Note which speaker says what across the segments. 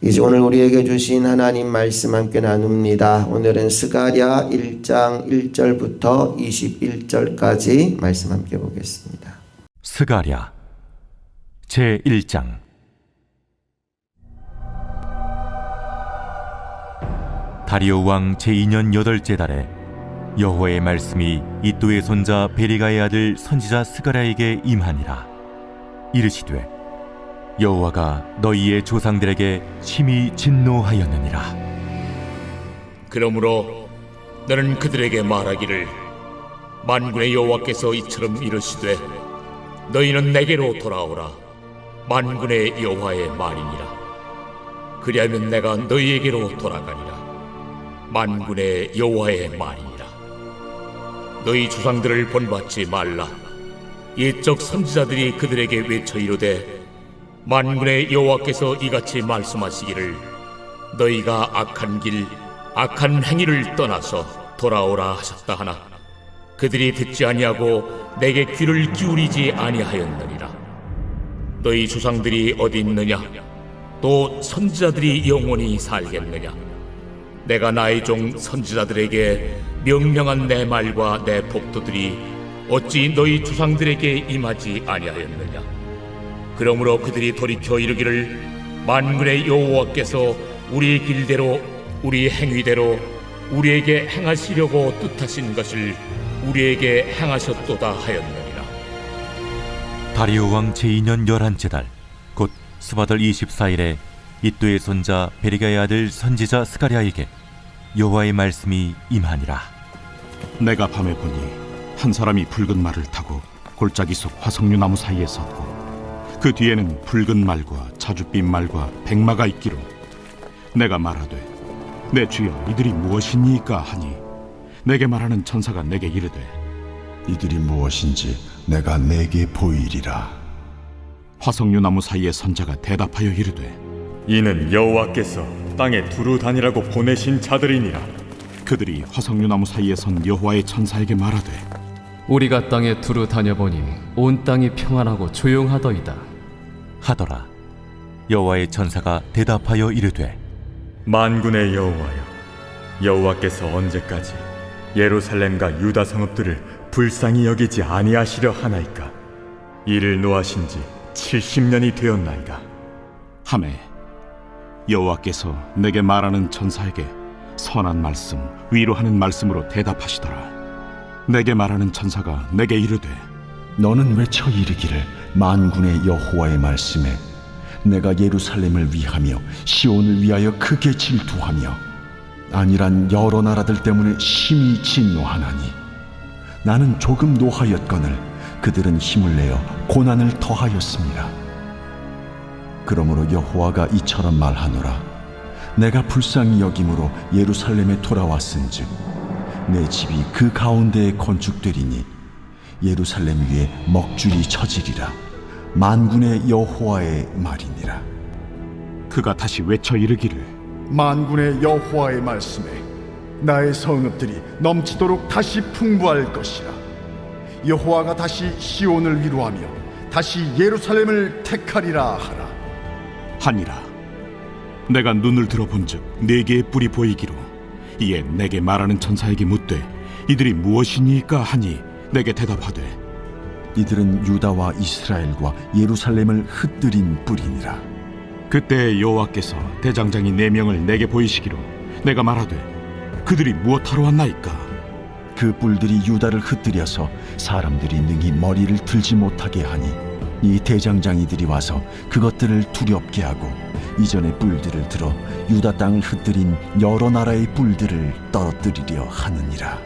Speaker 1: 이제 오늘 우리에게 주신 하나님 말씀 함께 나눕니다. 오늘은 스가랴 1장 1절부터 21절까지 말씀 함께 보겠습니다.
Speaker 2: 스가랴 제1장. 다리오 왕 제2년 8째 달에 여호와의 말씀이 이도의 손자 베리가의 아들 선지자 스가랴에게 임하니라. 이르시되 여호와가 너희의 조상들에게 심히 진노하였느니라.
Speaker 3: 그러므로 너는 그들에게 말하기를, 만군의 여호와께서 이처럼 이르시되 너희는 내게로 돌아오라. 만군의 여호와의 말이니라. 그리하면 내가 너희에게로 돌아가리라. 만군의 여호와의 말이니라. 너희 조상들을 본받지 말라. 옛적 선지자들이 그들에게 외쳐 이르되, 만군의 여호와께서 이같이 말씀하시기를, 너희가 악한 길 악한 행위를 떠나서 돌아오라 하셨다 하나 그들이 듣지 아니하고 내게 귀를 기울이지 아니하였느니라. 너희 조상들이 어디 있느냐? 또 선지자들이 영원히 살겠느냐? 내가 나의 종 선지자들에게 명령한 내 말과 내 복도들이 어찌 너희 조상들에게 임하지 아니하였느냐? 그러므로 그들이 돌이켜 이르기를, 만군의 여호와께서 우리의 길대로 우리 행위대로 우리에게 행하시려고 뜻하신 것을 우리에게 행하셨도다 하였느니라.
Speaker 2: 다리오 왕 제2년 11째 달 곧 스바들 24일에 이도의 손자 베리가의 아들 선지자 스가랴에게 여호와의 말씀이 임하니라.
Speaker 4: 내가 밤에 보니 한 사람이 붉은 말을 타고 골짜기 속 화석류 나무 사이에 섰고, 그 뒤에는 붉은 말과 자줏빛 말과 백마가 있기로, 내가 말하되 내 주여 이들이 무엇이니까 하니, 내게 말하는 천사가 내게 이르되,
Speaker 5: 이들이 무엇인지 내가 내게 보이리라.
Speaker 4: 화석류 나무 사이에 선자가 대답하여 이르되,
Speaker 6: 이는 여호와께서 땅에 두루 다니라고 보내신 자들이니라.
Speaker 4: 그들이 화석류 나무 사이에 선 여호와의 천사에게 말하되,
Speaker 7: 우리가 땅에 두루 다녀보니 온 땅이 평안하고 조용하더이다
Speaker 2: 하더라. 여호와의 천사가 대답하여 이르되,
Speaker 6: 만군의 여호와여, 여호와께서 언제까지 예루살렘과 유다 성읍들을 불쌍히 여기지 아니하시려 하나이까? 이를 노하신 지 70년이 되었나이다.
Speaker 4: 하매 여호와께서 내게 말하는 천사에게 선한 말씀, 위로하는 말씀으로 대답하시더라. 내게 말하는 천사가 내게 이르되,
Speaker 5: 너는 외쳐 이르기를, 만군의 여호와의 말씀에 내가 예루살렘을 위하며 시온을 위하여 크게 질투하며 아니란 여러 나라들 때문에 심히 진노하나니, 나는 조금 노하였거늘 그들은 힘을 내어 고난을 더하였습니다. 그러므로 여호와가 이처럼 말하노라. 내가 불쌍히 여김으로 예루살렘에 돌아왔은즉 내 집이 그 가운데에 건축되리니 예루살렘 위에 먹줄이 쳐지리라. 만군의 여호와의 말이니라.
Speaker 4: 그가 다시 외쳐 이르기를,
Speaker 8: 만군의 여호와의 말씀에 나의 성읍들이 넘치도록 다시 풍부할 것이라. 여호와가 다시 시온을 위로하며 다시 예루살렘을 택하리라 하라.
Speaker 4: 하니라. 내가 눈을 들어본즉 네 개의 뿔이 보이기로, 이에 내게 말하는 천사에게 묻되, 이들이 무엇이니까 하니, 내게 대답하되,
Speaker 5: 이들은 유다와 이스라엘과 예루살렘을 흩뜨린 뿔이니라.
Speaker 4: 그때 여호와께서 대장장이 4명을 내게 보이시기로, 내가 말하되, 그들이 무엇하러 왔나이까?
Speaker 5: 그 뿔들이 유다를 흩뜨려서 사람들이 능히 머리를 들지 못하게 하니, 이 대장장이들이 와서 그것들을 두렵게 하고 이전의 뿔들을 들어 유다 땅을 흩뜨린 여러 나라의 뿔들을 떨어뜨리려 하느니라.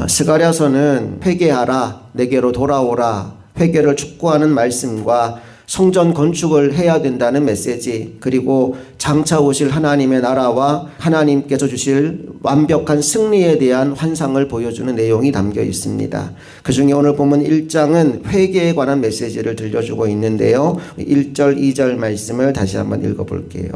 Speaker 1: 스가랴서는 회개하라, 내게로 돌아오라, 회개를 촉구하는 말씀과 성전 건축을 해야 된다는 메시지, 그리고 장차 오실 하나님의 나라와 하나님께서 주실 완벽한 승리에 대한 환상을 보여주는 내용이 담겨 있습니다. 그 중에 오늘 보면 1장은 회개에 관한 메시지를 들려주고 있는데요. 1절, 2절 말씀을 다시 한번 읽어볼게요.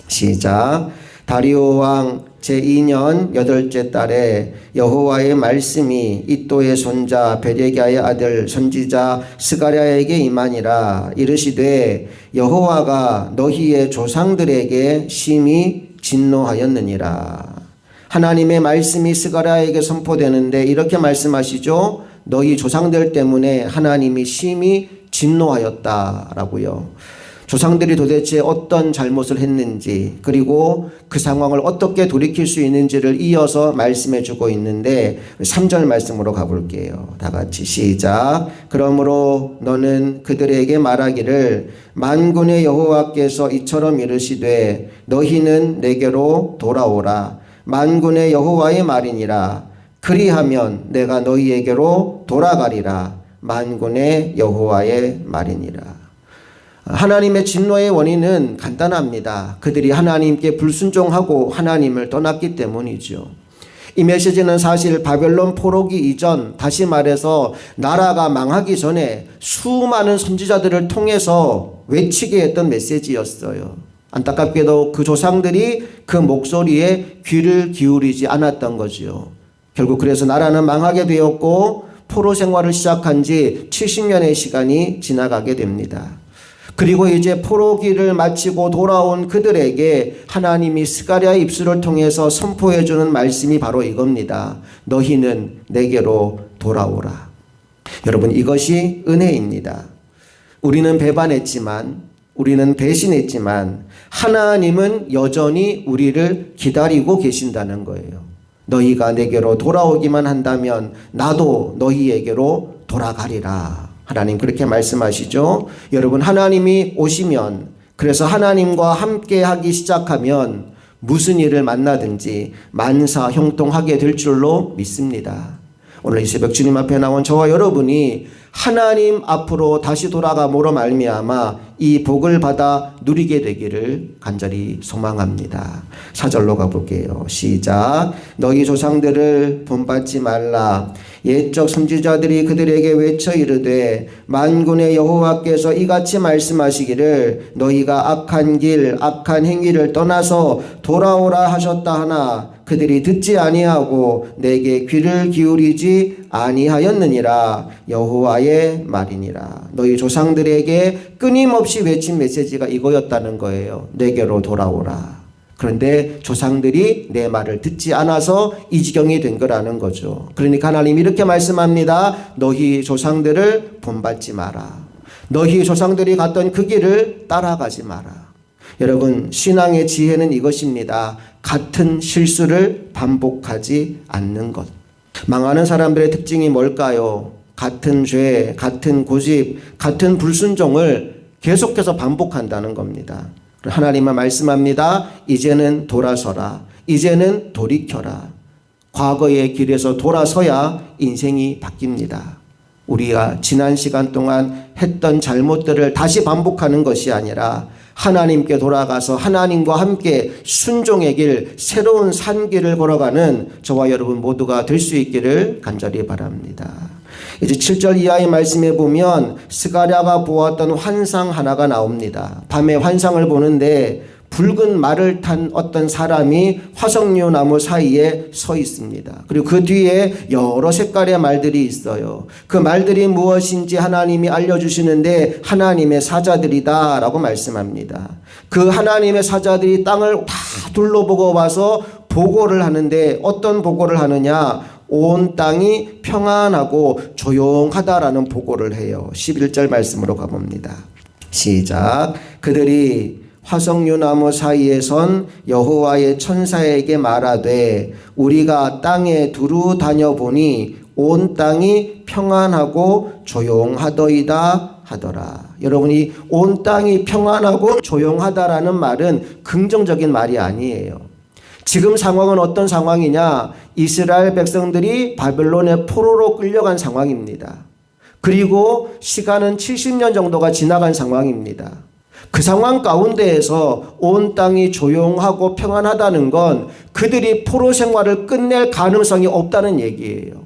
Speaker 1: 시작. 다리오 왕 제2년 8째 달에 여호와의 말씀이 이또의 손자 베레기야의 아들 선지자 스가랴에게 임하니라. 이르시되 여호와가 너희의 조상들에게 심히 진노하였느니라. 하나님의 말씀이 스가랴에게 선포되는데 이렇게 말씀하시죠. 너희 조상들 때문에 하나님이 심히 진노하였다라고요. 조상들이 도대체 어떤 잘못을 했는지, 그리고 그 상황을 어떻게 돌이킬 수 있는지를 이어서 말씀해 주고 있는데 3절 말씀으로 가볼게요. 다 같이 시작. 그러므로 너는 그들에게 말하기를 만군의 여호와께서 이처럼 이르시되 너희는 내게로 돌아오라. 만군의 여호와의 말이니라. 그리하면 내가 너희에게로 돌아가리라. 만군의 여호와의 말이니라. 하나님의 진노의 원인은 간단합니다. 그들이 하나님께 불순종하고 하나님을 떠났기 때문이죠. 이 메시지는 사실 바벨론 포로기 이전, 다시 말해서 나라가 망하기 전에 수많은 선지자들을 통해서 외치게 했던 메시지였어요. 안타깝게도 그 조상들이 그 목소리에 귀를 기울이지 않았던 거죠. 결국 그래서 나라는 망하게 되었고 포로 생활을 시작한 지 70년의 시간이 지나가게 됩니다. 그리고 이제 포로기를 마치고 돌아온 그들에게 하나님이 스가랴의 입술을 통해서 선포해 주는 말씀이 바로 이겁니다. 너희는 내게로 돌아오라. 여러분, 이것이 은혜입니다. 우리는 배반했지만, 우리는 배신했지만 하나님은 여전히 우리를 기다리고 계신다는 거예요. 너희가 내게로 돌아오기만 한다면 나도 너희에게로 돌아가리라. 하나님 그렇게 말씀하시죠. 여러분, 하나님이 오시면, 그래서 하나님과 함께 하기 시작하면 무슨 일을 만나든지 만사 형통하게 될 줄로 믿습니다. 오늘 이 새벽 주님 앞에 나온 저와 여러분이 하나님 앞으로 다시 돌아감으로 말미암아 이 복을 받아 누리게 되기를 간절히 소망합니다. 4절로 가볼게요. 시작. 너희 조상들을 본받지 말라. 옛적 선지자들이 그들에게 외쳐 이르되 만군의 여호와께서 이같이 말씀하시기를 너희가 악한 길 악한 행위를 떠나서 돌아오라 하셨다 하나 그들이 듣지 아니하고 내게 귀를 기울이지 아니하였느니라. 여호와의 말이니라. 너희 조상들에게 끊임없이 외친 메시지가 이거였다는 거예요. 내게로 돌아오라. 그런데 조상들이 내 말을 듣지 않아서 이 지경이 된 거라는 거죠. 그러니까 하나님이 이렇게 말씀합니다. 너희 조상들을 본받지 마라. 너희 조상들이 갔던 그 길을 따라가지 마라. 여러분, 신앙의 지혜는 이것입니다. 같은 실수를 반복하지 않는 것. 망하는 사람들의 특징이 뭘까요? 같은 죄, 같은 고집, 같은 불순종을 계속해서 반복한다는 겁니다. 하나님은 말씀합니다. 이제는 돌아서라. 이제는 돌이켜라. 과거의 길에서 돌아서야 인생이 바뀝니다. 우리가 지난 시간 동안 했던 잘못들을 다시 반복하는 것이 아니라 하나님께 돌아가서 하나님과 함께 순종의 길, 새로운 산길을 걸어가는 저와 여러분 모두가 될 수 있기를 간절히 바랍니다. 이제 7절 이하의 말씀에 보면 스가랴가 보았던 환상 하나가 나옵니다. 밤에 환상을 보는데 붉은 말을 탄 어떤 사람이 화석류 나무 사이에 서 있습니다. 그리고 그 뒤에 여러 색깔의 말들이 있어요. 그 말들이 무엇인지 하나님이 알려주시는데 하나님의 사자들이다 라고 말씀합니다. 그 하나님의 사자들이 땅을 다 둘러보고 와서 보고를 하는데 어떤 보고를 하느냐? 온 땅이 평안하고 조용하다라는 보고를 해요. 11절 말씀으로 가봅니다. 시작. 그들이 화석류 나무 사이에 선 여호와의 천사에게 말하되 우리가 땅에 두루 다녀보니 온 땅이 평안하고 조용하더이다 하더라. 여러분이 온 땅이 평안하고 조용하다라는 말은 긍정적인 말이 아니에요. 지금 상황은 어떤 상황이냐? 이스라엘 백성들이 바벨론의 포로로 끌려간 상황입니다. 그리고 시간은 70년 정도가 지나간 상황입니다. 그 상황 가운데에서 온 땅이 조용하고 평안하다는 건 그들이 포로 생활을 끝낼 가능성이 없다는 얘기예요.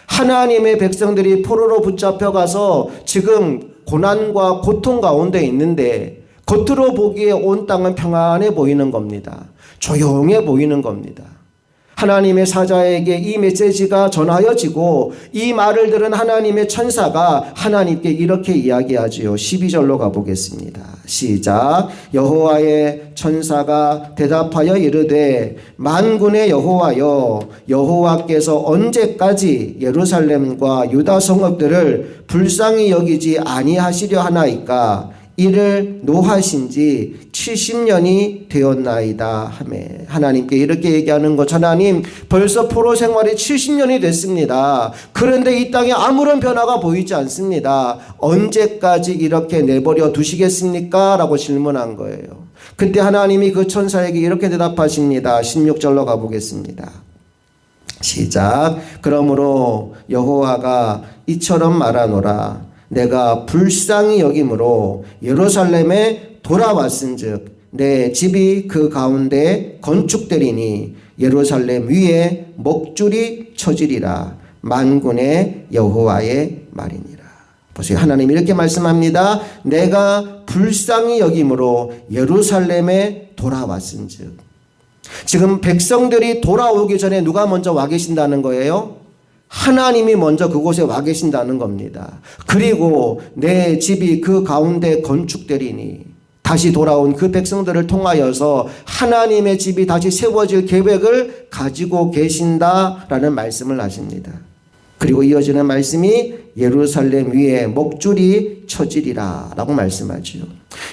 Speaker 1: 하나님의 백성들이 포로로 붙잡혀가서 지금 고난과 고통 가운데 있는데 겉으로 보기에 온 땅은 평안해 보이는 겁니다. 조용해 보이는 겁니다. 하나님의 사자에게 이 메시지가 전하여지고 이 말을 들은 하나님의 천사가 하나님께 이렇게 이야기하지요. 12절로 가보겠습니다. 시작. 여호와의 천사가 대답하여 이르되 만군의 여호와여, 여호와께서 언제까지 예루살렘과 유다 성읍들을 불쌍히 여기지 아니하시려 하나이까? 이를 노하신 지 70년이 되었나이다 하매. 하나님께 이렇게 얘기하는 것, 하나님 벌써 포로 생활이 70년이 됐습니다. 그런데 이 땅에 아무런 변화가 보이지 않습니다. 언제까지 이렇게 내버려 두시겠습니까? 라고 질문한 거예요. 그때 하나님이 그 천사에게 이렇게 대답하십니다. 16절로 가보겠습니다. 시작. 그러므로 여호와가 이처럼 말하노라. 내가 불쌍히 여김으로 예루살렘에 돌아왔은즉 내 집이 그 가운데 건축되리니 예루살렘 위에 목줄이 쳐지리라. 만군의 여호와의 말이니라. 보세요. 하나님 이렇게 말씀합니다. 내가 불쌍히 여김으로 예루살렘에 돌아왔은즉. 지금 백성들이 돌아오기 전에 누가 먼저 와 계신다는 거예요? 하나님이 먼저 그곳에 와 계신다는 겁니다. 그리고 내 집이 그 가운데 건축되리니, 다시 돌아온 그 백성들을 통하여서 하나님의 집이 다시 세워질 계획을 가지고 계신다라는 말씀을 하십니다. 그리고 이어지는 말씀이 예루살렘 위에 목줄이 쳐지리라 라고 말씀하죠.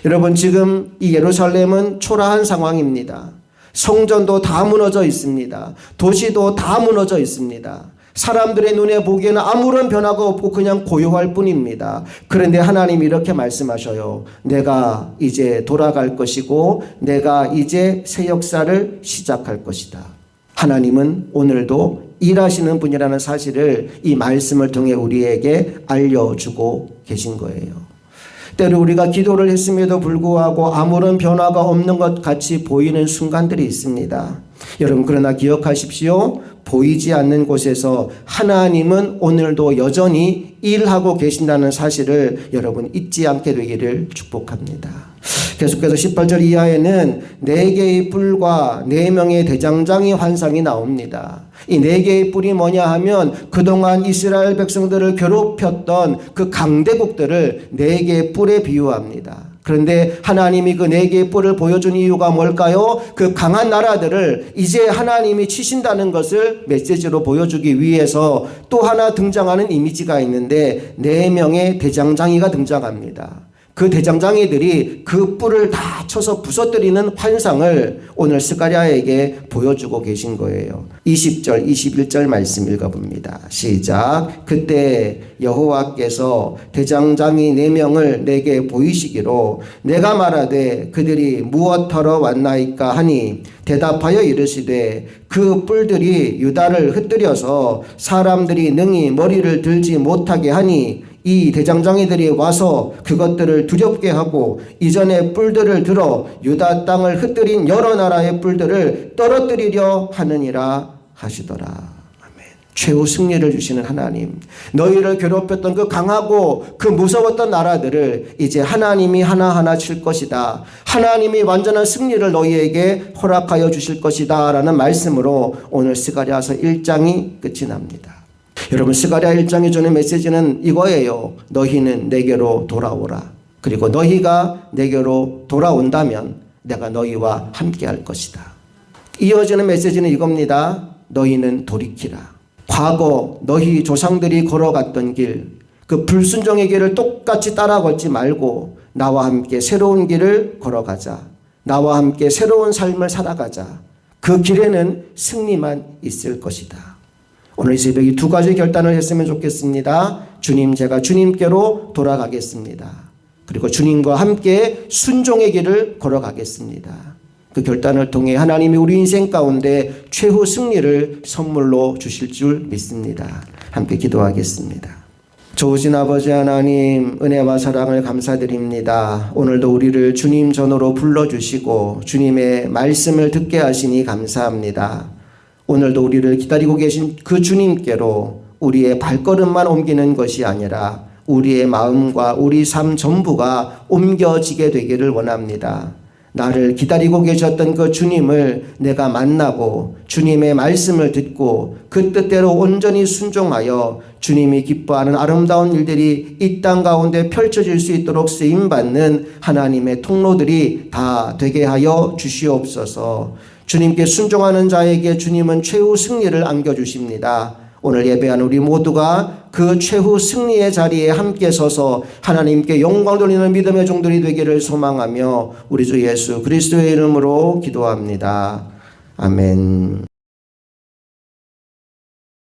Speaker 1: 여러분, 지금 이 예루살렘은 초라한 상황입니다. 성전도 다 무너져 있습니다. 도시도 다 무너져 있습니다. 사람들의 눈에 보기에는 아무런 변화가 없고 그냥 고요할 뿐입니다. 그런데 하나님이 이렇게 말씀하셔요. 내가 이제 돌아갈 것이고 내가 이제 새 역사를 시작할 것이다. 하나님은 오늘도 일하시는 분이라는 사실을 이 말씀을 통해 우리에게 알려주고 계신 거예요. 때로 우리가 기도를 했음에도 불구하고 아무런 변화가 없는 것 같이 보이는 순간들이 있습니다. 여러분, 그러나 기억하십시오. 보이지 않는 곳에서 하나님은 오늘도 여전히 일하고 계신다는 사실을 여러분 잊지 않게 되기를 축복합니다. 계속해서 18절 이하에는 4개의 뿔과 4명의 대장장이 환상이 나옵니다. 이 4개의 뿔이 뭐냐 하면 그동안 이스라엘 백성들을 괴롭혔던 그 강대국들을 4개의 뿔에 비유합니다. 그런데 하나님이 그 4개의 뿔을 보여준 이유가 뭘까요? 그 강한 나라들을 이제 하나님이 치신다는 것을 메시지로 보여주기 위해서 또 하나 등장하는 이미지가 있는데 4명의 대장장이가 등장합니다. 그 대장장이들이 그 뿔을 다 쳐서 부서뜨리는 환상을 오늘 스가랴에게 보여주고 계신 거예요. 20절, 21절 말씀 읽어봅니다. 시작. 그때 여호와께서 대장장이 4명을 내게 보이시기로 내가 말하되 그들이 무엇하러 왔나이까 하니 대답하여 이르시되 그 뿔들이 유다를 흩뜨려서 사람들이 능히 머리를 들지 못하게 하니 이 대장장이들이 와서 그것들을 두렵게 하고 이전에 뿔들을 들어 유다 땅을 흩뜨린 여러 나라의 뿔들을 떨어뜨리려 하느니라 하시더라. 아멘. 최후 승리를 주시는 하나님, 너희를 괴롭혔던 그 강하고 그 무서웠던 나라들을 이제 하나님이 하나하나 칠 것이다. 하나님이 완전한 승리를 너희에게 허락하여 주실 것이다 라는 말씀으로 오늘 스가랴서 1장이 끝이 납니다. 여러분, 스가랴 1장이 주는 메시지는 이거예요. 너희는 내게로 돌아오라. 그리고 너희가 내게로 돌아온다면 내가 너희와 함께 할 것이다. 이어지는 메시지는 이겁니다. 너희는 돌이키라. 과거 너희 조상들이 걸어갔던 길, 그 불순종의 길을 똑같이 따라 걷지 말고 나와 함께 새로운 길을 걸어가자. 나와 함께 새로운 삶을 살아가자. 그 길에는 승리만 있을 것이다. 오늘 이 새벽에 2가지 결단을 했으면 좋겠습니다. 주님, 제가 주님께로 돌아가겠습니다. 그리고 주님과 함께 순종의 길을 걸어가겠습니다. 그 결단을 통해 하나님이 우리 인생 가운데 최후 승리를 선물로 주실 줄 믿습니다. 함께 기도하겠습니다. 좋으신 아버지 하나님, 은혜와 사랑을 감사드립니다. 오늘도 우리를 주님 전으로 불러주시고 주님의 말씀을 듣게 하시니 감사합니다. 오늘도 우리를 기다리고 계신 그 주님께로 우리의 발걸음만 옮기는 것이 아니라 우리의 마음과 우리 삶 전부가 옮겨지게 되기를 원합니다. 나를 기다리고 계셨던 그 주님을 내가 만나고 주님의 말씀을 듣고 그 뜻대로 온전히 순종하여 주님이 기뻐하는 아름다운 일들이 이 땅 가운데 펼쳐질 수 있도록 쓰임받는 하나님의 통로들이 다 되게 하여 주시옵소서. 주님께 순종하는 자에게 주님은 최후 승리를 안겨주십니다. 오늘 예배한 우리 모두가 그 최후 승리의 자리에 함께 서서 하나님께 영광 돌리는 믿음의 종들이 되기를 소망하며 우리 주 예수 그리스도의 이름으로 기도합니다. 아멘.